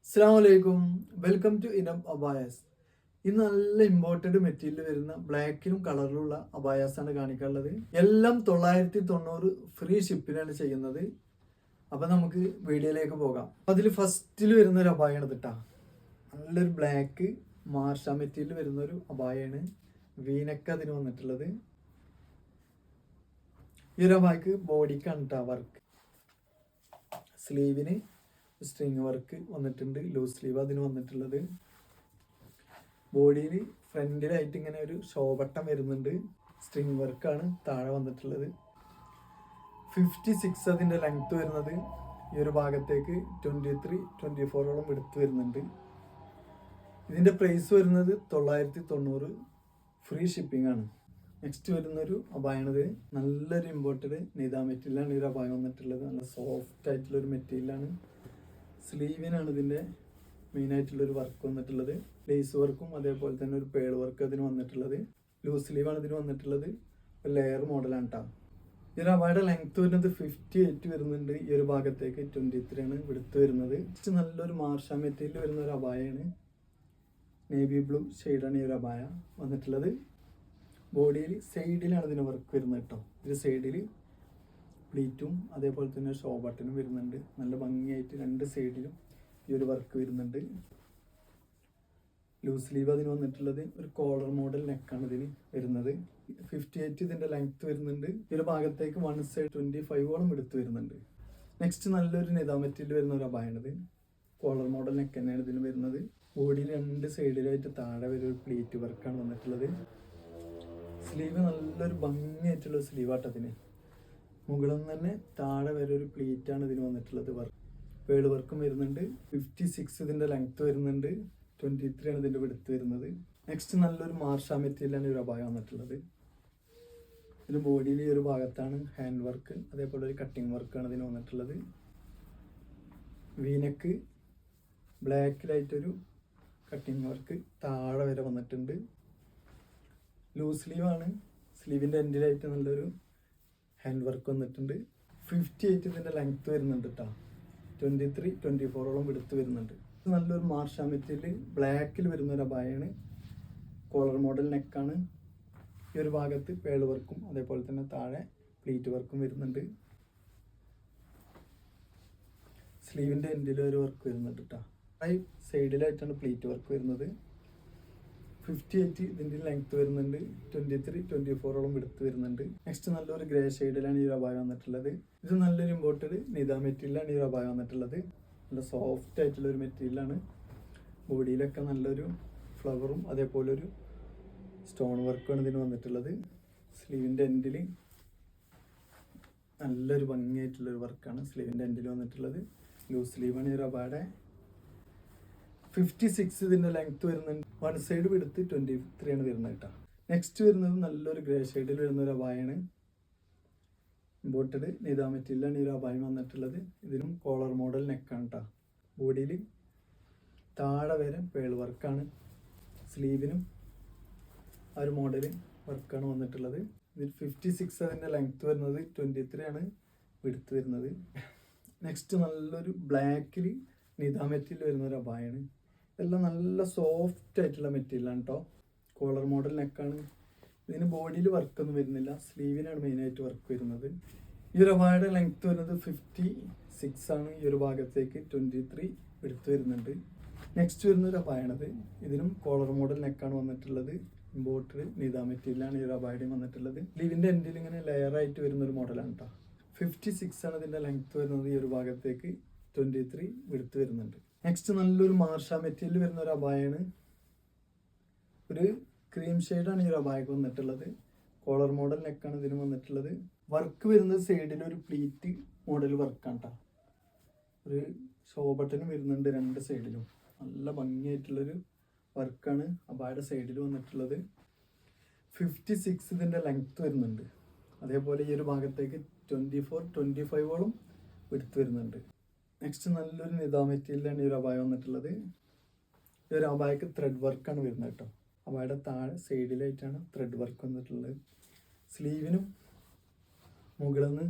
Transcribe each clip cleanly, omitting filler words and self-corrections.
അസ്സലാമു അലൈക്കും. Welcome to ഇനം അബായാസ്. ഇന്ന് നല്ല ഇമ്പോർട്ടൻ്റ് മെറ്റീരിയൽ വരുന്ന ബ്ലാക്കിലും കളറിലുള്ള അബായാസ് ആണ് കാണിക്കാനുള്ളത്. എല്ലാം 990 ഫ്രീ ഷിപ്പിലാണ് ചെയ്യുന്നത്. അപ്പം നമുക്ക് വീഡിയോയിലേക്ക് പോകാം. അതിൽ ഫസ്റ്റിൽ വരുന്ന ഒരു അബായാണ് ഇതിട്ടാ. നല്ലൊരു ബ്ലാക്ക് മാർഷ മെറ്റീരിയൽ വരുന്ന ഒരു അബായാണ്. വീനക്ക് അതിന് വന്നിട്ടുള്ളത്. ഈ ഒരു അബായ്ക്ക് ബോഡിക്കാണ് കേട്ടോ വർക്ക്. സ്ലീവിന് സ്ട്രിങ് വർക്ക് വന്നിട്ടുണ്ട്. ലൂസ് സ്ലീവ് അതിന് വന്നിട്ടുള്ളത്. ബോഡിയിൽ ഫ്രണ്ടിലായിട്ട് ഇങ്ങനെ ഒരു ഷോ ബട്ടൺ വരുന്നുണ്ട്. സ്ട്രിങ് വർക്കാണ് താഴെ വന്നിട്ടുള്ളത്. 56 അതിൻ്റെ ലെങ്ത്ത് വരുന്നത്. ഈ ഒരു ഭാഗത്തേക്ക് 23-24 എടുത്ത് വരുന്നുണ്ട്. ഇതിൻ്റെ പ്രൈസ് വരുന്നത് 990 ഫ്രീ ഷിപ്പിംഗ് ആണ്. നെക്സ്റ്റ് വരുന്നൊരു അബായാണിത്. നല്ലൊരു ഇമ്പോർട്ടഡ് നിദാ മെറ്റീരിയലാണ് ഈ ഒരു അബായ വന്നിട്ടുള്ളത്. നല്ല സോഫ്റ്റ് ആയിട്ടുള്ളൊരു മെറ്റീരിയലാണ്. സ്ലീവിനാണ് ഇതിൻ്റെ മെയിനായിട്ടുള്ളൊരു വർക്ക് വന്നിട്ടുള്ളത്. ലേസ് വർക്കും അതേപോലെ തന്നെ ഒരു പേൾ വർക്ക് അതിന് വന്നിട്ടുള്ളത്. ലൂസ് സ്ലീവാണ് ഇതിന് വന്നിട്ടുള്ളത്. ഒരു ലെയർ മോഡലാണ് കേട്ടോ. ഈ ഒരു അബായുടെ ലെങ്ത്ത് വരുന്നത് 58 വരുന്നുണ്ട്. ഈ ഒരു ഭാഗത്തേക്ക് 23 ആണ് എടുത്ത് വരുന്നത്. നല്ലൊരു മാർഷ മെറ്റീരിയൽ വരുന്ന ഒരു അബായാണ്. നേവി ബ്ലൂ ഷെയ്ഡാണ് ഈ ഒരു അബായ വന്നിട്ടുള്ളത്. ബോഡിയിൽ സൈഡിലാണ് ഇതിന് വർക്ക് വരുന്നത് കേട്ടോ. ഇത് സൈഡിൽ പ്ലീറ്റും അതേപോലെ തന്നെ ഷോ ബട്ടനും വരുന്നുണ്ട്. നല്ല ഭംഗിയായിട്ട് രണ്ട് സൈഡിലും ഈ ഒരു വർക്ക് വരുന്നുണ്ട്. ലൂസ് സ്ലീവ് അതിന് വന്നിട്ടുള്ളത്. ഒരു കോളർ മോഡൽ നെക്കാണ് ഇതിന് വരുന്നത്. 58 ഇതിൻ്റെ ലെങ്ത്ത് വരുന്നുണ്ട്. ഈ ഒരു ഭാഗത്തേക്ക് വൺ സൈഡ് 25 എടുത്ത് വരുന്നുണ്ട്. നെക്സ്റ്റ് നല്ലൊരു നിദാ മെറ്റീരിയൽ വരുന്ന ഒരു അബായാണിത്. കോളർ മോഡൽ നെക്ക് തന്നെയാണ് ഇതിന് വരുന്നത്. ബോഡിയിൽ രണ്ട് സൈഡിലായിട്ട് താഴെ വരെ ഒരു പ്ലീറ്റ് വർക്കാണ് വന്നിട്ടുള്ളത്. സ്ലീവ് നല്ലൊരു ഭംഗിയായിട്ടുള്ള സ്ലീവാട്ടത്തിന്. മുകളിൽ നിന്ന് തന്നെ താഴെ വരെ ഒരു പ്ലീറ്റാണ് ഇതിന് വന്നിട്ടുള്ളത്. പേൾ വർക്കും വരുന്നുണ്ട്. 56 ഇതിൻ്റെ ലെങ്ത്ത് വരുന്നുണ്ട്. 23 ആണ് ഇതിൻ്റെ വെടുത്ത് വരുന്നത്. നെക്സ്റ്റ് നല്ലൊരു മാർഷ മെറ്റീരിയലാണ് ഈ ഒരു അബായ വന്നിട്ടുള്ളത്. ഇതിന് ബോഡിയിൽ ഈ ഒരു ഭാഗത്താണ് ഹാൻഡ് വർക്ക് അതേപോലെ ഒരു കട്ടിങ് വർക്കാണ് ഇതിന് വന്നിട്ടുള്ളത്. വീനക്ക് ബ്ലാക്കിലായിട്ടൊരു കട്ടിങ് വർക്ക് താഴെ വരെ വന്നിട്ടുണ്ട്. ലൂസ് സ്ലീവാണ്. സ്ലീവിൻ്റെ എൻഡിലായിട്ട് നല്ലൊരു ഹാൻഡ് വർക്ക് വന്നിട്ടുണ്ട്. 58 ഇതിൻ്റെ ലെങ്ത്ത് വരുന്നുണ്ട് കേട്ടോ. 23-24 എടുത്ത് വരുന്നുണ്ട്. നല്ലൊരു മാർഷ മെറ്റീരിയൽ ബ്ലാക്കിൽ വരുന്ന ഒരു അബായാണ്. കോളർ മോഡൽ നെക്കാണ്. ഈ ഒരു ഭാഗത്ത് പേൾ വർക്കും അതേപോലെ തന്നെ താഴെ പ്ലീറ്റ് വർക്കും വരുന്നുണ്ട്. സ്ലീവിൻ്റെ എൻഡിൽ ഒരു വർക്ക് വരുന്നുണ്ട് കേട്ടോ. സൈഡിലായിട്ടാണ് പ്ലീറ്റ് വർക്ക് വരുന്നത്. 58 ഇതിൻ്റെ ലെങ്ത്ത് വരുന്നുണ്ട്. 23-24 എടുത്ത് വരുന്നുണ്ട്. നെക്സ്റ്റ് നല്ലൊരു ഗ്രേ ഷെയ്ഡിലാണ് ഈ ഒരു അബായ വന്നിട്ടുള്ളത്. ഇത് നല്ലൊരു ഇമ്പോർട്ടഡ് നിദാ മെറ്റീരിയലാണ് ഈ ഒരു അബായ വന്നിട്ടുള്ളത്. നല്ല സോഫ്റ്റ് ആയിട്ടുള്ള ഒരു മെറ്റീരിയലാണ്. ബോഡിയിലൊക്കെ നല്ലൊരു ഫ്ലവറും അതേപോലെ ഒരു സ്റ്റോൺ വർക്കുമാണ് ഇതിന് വന്നിട്ടുള്ളത്. സ്ലീവിൻ്റെ എൻഡിൽ നല്ലൊരു ഭംഗിയായിട്ടുള്ളൊരു വർക്കാണ് സ്ലീവിൻ്റെ എൻഡിൽ വന്നിട്ടുള്ളത്. ലൂസ് സ്ലീവാണ് ഈ ഒരു അബായുടെ. 56 ഇതിൻ്റെ ലെങ്ത്ത് വരുന്നുണ്ട്. വൺ സൈഡ് എടുത്ത് 23 ആണ് വരുന്നത് കേട്ടോ. നെക്സ്റ്റ് വരുന്നത് നല്ലൊരു ഗ്രേ ഷെയ്ഡിൽ വരുന്ന ഒരു അബായാണ്. ഇമ്പോർട്ടഡ് നിദാ മെറ്റീരിയലാണ് ഈ ഒരു അബായം വന്നിട്ടുള്ളത്. ഇതിനും കോളർ മോഡൽ നെക്കാണ് കേട്ടോ. ബോഡിയിൽ താഴെ വരെ പേൾ വർക്കാണ്. സ്ലീവിനും ആ ഒരു മോഡൽ വർക്കാണ് വന്നിട്ടുള്ളത്. ഇതിൽ 56 അതിൻ്റെ ലെങ്ത്ത് വരുന്നത്. 23 ആണ് എടുത്ത് വരുന്നത്. നെക്സ്റ്റ് നല്ലൊരു ബ്ലാക്കിൽ നിദാ മെറ്റീരിയൽ വരുന്ന ഒരു അബായാണ്. ഇതെല്ലാം നല്ല സോഫ്റ്റ് ആയിട്ടുള്ള മെറ്റീരിയലാണ് കേട്ടോ. കോളർ മോഡൽ നെക്കാണ്. ഇതിന് ബോഡിയിൽ വർക്കൊന്നും വരുന്നില്ല. സ്ലീവിനാണ് മെയിനായിട്ട് വർക്ക് വരുന്നത്. ഈ ഒരു അബായയുടെ ലെങ്ത്ത് വരുന്നത് 56 ആണ്. ഈ ഒരു ഭാഗത്തേക്ക് 23 എടുത്ത് വരുന്നുണ്ട്. നെക്സ്റ്റ് വരുന്നൊരു അബായാണത്. ഇതിനും കോളർ മോഡൽ നെക്കാണ് വന്നിട്ടുള്ളത്. ഇമ്പോർട്ടഡ് നിദാ മെറ്റീരിയലാണ് ഈ ഒരു അബായയുടെയും വന്നിട്ടുള്ളത്. സ്ലീവിൻ്റെ എൻഡിൽ ഇങ്ങനെ ലെയറായിട്ട് വരുന്നൊരു മോഡലാണ് കേട്ടോ. 56 ആണ് ഇതിൻ്റെ ലെങ്ത്ത് വരുന്നത്. ഈ ഒരു ഭാഗത്തേക്ക് 23 എടുത്ത് വരുന്നുണ്ട്. നെക്സ്റ്റ് നല്ലൊരു മാർഷ മെറ്റീരിയൽ വരുന്ന ഒരു അബായാണ്. ഒരു ക്രീം ഷെയ്ഡാണ് ഈ ഒരു അബായക്ക് വന്നിട്ടുള്ളത്. കോളർ മോഡൽ നെക്കാണ് ഇതിന് വന്നിട്ടുള്ളത്. വർക്ക് വരുന്നത് സൈഡിൽ ഒരു പ്ലീറ്റ് മോഡൽ വർക്കാണ് കേട്ടോ. ഒരു ഷോ ബട്ടൺ വരുന്നുണ്ട് രണ്ട് സൈഡിലും. നല്ല ഭംഗിയായിട്ടുള്ളൊരു വർക്കാണ് അബായയുടെ സൈഡിൽ വന്നിട്ടുള്ളത്. 56 ഇതിൻ്റെ ലെങ്ത്ത് വരുന്നുണ്ട്. അതേപോലെ ഈ ഒരു ഭാഗത്തേക്ക് 24-25 എടുത്ത് വരുന്നുണ്ട്. നെക്സ്റ്റ് നല്ലൊരു നിദാ മെറ്റീരിയലാണ് ഈ ഒരു അബായ വന്നിട്ടുള്ളത്. ഈ ഒരു അബായക്ക് ത്രെഡ് വർക്കാണ് വരുന്നത് കേട്ടോ. അബായയുടെ താഴെ സൈഡിലായിട്ടാണ് ത്രെഡ് വർക്ക് വന്നിട്ടുള്ളത്. സ്ലീവിനും മുകളിൽ നിന്ന്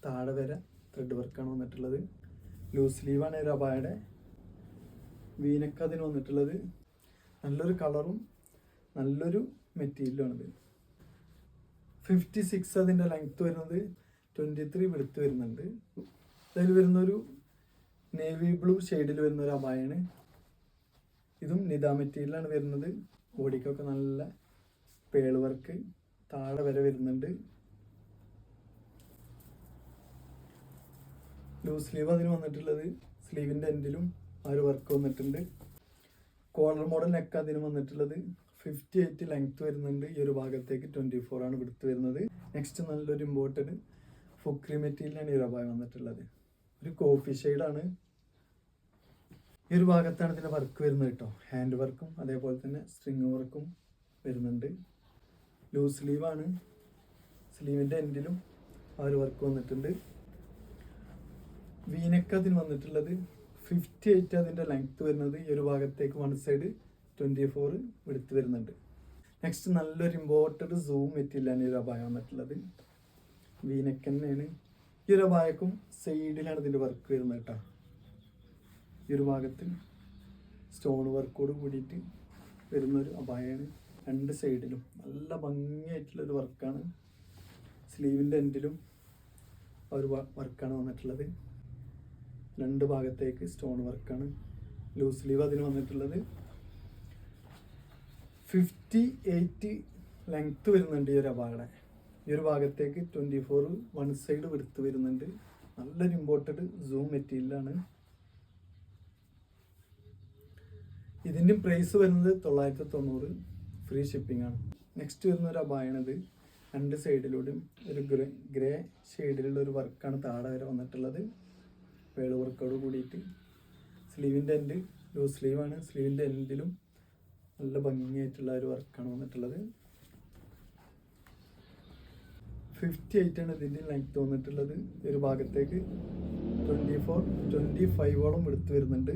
താഴെ വരെ ത്രെഡ് വർക്കാണ് വന്നിട്ടുള്ളത്. ലൂസ് സ്ലീവാണ് ഈ ഒരു അബായയുടെ. വീനക്ക് അതിന് വന്നിട്ടുള്ളത് നല്ലൊരു കളറും നല്ലൊരു മെറ്റീരിയലുമാണിത്. 56 അതിൻ്റെ ലെങ്ത്ത് വരുന്നത്, 23 വെടുത്ത് വരുന്നുണ്ട്. അതിൽ വരുന്നൊരു നേവി ബ്ലൂ ഷെയ്ഡിൽ വരുന്നൊരു അബായാണ്. ഇതും നിദാ മെറ്റീരിയലാണ് വരുന്നത്. ബോഡിക്കൊക്കെ നല്ല പേൾ വർക്ക് താഴെ വരെ വരുന്നുണ്ട്. ലൂസ് സ്ലീവ് അതിന് വന്നിട്ടുള്ളത്. സ്ലീവിൻ്റെ എൻഡിലും ആ ഒരു വർക്ക് വന്നിട്ടുണ്ട്. കോളർ മോഡൽ നെക്ക് അതിന് വന്നിട്ടുള്ളത്. 58 ലെങ്ത്ത് വരുന്നുണ്ട്. ഈ ഒരു ഭാഗത്തേക്ക് 24 ആണ് വിടുത്ത് വരുന്നത്. നെക്സ്റ്റ് നല്ലൊരു ഇമ്പോർട്ടഡ് ഫുക്രി മെറ്റീരിയലാണ് ഈ ഒരു അബായ വന്നിട്ടുള്ളത്. ഒരു കോഫി ഷെയ്ഡാണ്. ഈ ഒരു ഭാഗത്താണ് ഇതിൻ്റെ വർക്ക് വരുന്നത് കേട്ടോ. ഹാൻഡ് വർക്കും അതേപോലെ തന്നെ സ്ട്രിങ് വർക്കും വരുന്നുണ്ട്. ലൂസ് സ്ലീവാണ്. സ്ലീവിൻ്റെ എൻഡിലും ആ ഒരു വർക്ക് വന്നിട്ടുണ്ട്. വീനക്ക് അതിന് വന്നിട്ടുള്ളത്. 58 അതിൻ്റെ ലെങ്ത്ത് വരുന്നത്. ഈ ഒരു ഭാഗത്തേക്ക് വൺ സൈഡ് 24 എടുത്ത് വരുന്നുണ്ട്. നെക്സ്റ്റ് നല്ലൊരു ഇമ്പോർട്ടഡ് സൂം മെറ്റീരിയലാണ് ഈ ഒരു അബായ വന്നിട്ടുള്ളത്. വീനക്ക് തന്നെയാണ്. ഈ ഒരു അബായക്കും സൈഡിലാണ് ഇതിൻ്റെ വർക്ക് വരുന്നത് കേട്ടോ. ഈ ഒരു ഭാഗത്ത് സ്റ്റോൺ വർക്കോട് കൂടിയിട്ട് വരുന്നൊരു അബായാണ്. രണ്ട് സൈഡിലും നല്ല ഭംഗിയായിട്ടുള്ളൊരു വർക്കാണ്. സ്ലീവിൻ്റെ എൻഡിലും ആ ഒരു വർക്കാണ് വന്നിട്ടുള്ളത്. രണ്ട് ഭാഗത്തേക്ക് സ്റ്റോൺ വർക്കാണ്. ലൂസ് സ്ലീവ് അതിന് വന്നിട്ടുള്ളത്. 58 ലെങ്ത്ത് വരുന്നുണ്ട് ഈ ഒരു അബായുടെ. ഈ ഒരു ഭാഗത്തേക്ക് 24 വൺ സൈഡ് എടുത്ത് വരുന്നുണ്ട്. നല്ലൊരു ഇമ്പോർട്ടഡ് സൂം മെറ്റീരിയലാണ്. ഇതിൻ്റെ പ്രൈസ് വരുന്നത് 990, ഫ്രീ ഷിപ്പിംഗ് ആണ്. നെക്സ്റ്റ് വരുന്ന ഒരു അബായാണിത്. രണ്ട് സൈഡിലൂടെയും ഒരു ഗ്രേ ഷെയ്ഡിലുള്ള ഒരു വർക്കാണ് താഴെ വരെ വന്നിട്ടുള്ളത്. പേള് വർക്കോട് കൂടിയിട്ട്. സ്ലീവിൻ്റെ എൻഡ് ലൂസ് സ്ലീവാണ്. സ്ലീവിൻ്റെ എൻഡിലും നല്ല ഭംഗിയായിട്ടുള്ള ഒരു വർക്കാണ് വന്നിട്ടുള്ളത്. 58 ആണ് ഇതിൻ്റെ ലെങ്ത്ത് വന്നിട്ടുള്ളത്. ഒരു ഭാഗത്തേക്ക് 25ഓളം എടുത്ത് വരുന്നുണ്ട്.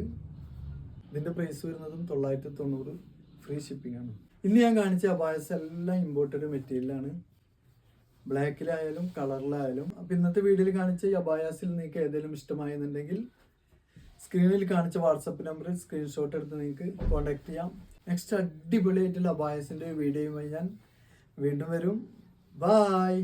ഇതിൻ്റെ പ്രൈസ് വരുന്നതും 990, ഫ്രീ ഷിപ്പിംഗ് ആണ്. ഇന്ന് ഞാൻ കാണിച്ച അബായസ് എല്ലാം ഇമ്പോർട്ടഡ് മെറ്റീരിയലാണ്. ബ്ലാക്കിലായാലും കളറിലായാലും. അപ്പോൾ ഇന്നത്തെ വീഡിയോയിൽ കാണിച്ച ഈ അബായാസിൽ നിങ്ങൾക്ക് ഏതെങ്കിലും ഇഷ്ടമായെന്നുണ്ടെങ്കിൽ സ്ക്രീനിൽ കാണിച്ച വാട്സപ്പ് നമ്പറിൽ സ്ക്രീൻഷോട്ട് എടുത്ത് നിങ്ങൾക്ക് കോൺടാക്ട് ചെയ്യാം. നെക്സ്റ്റ് അടിപൊളിയായിട്ടുള്ള അബായസിൻ്റെ വീഡിയോയുമായി ഞാൻ വീണ്ടും വരും. ബായ്.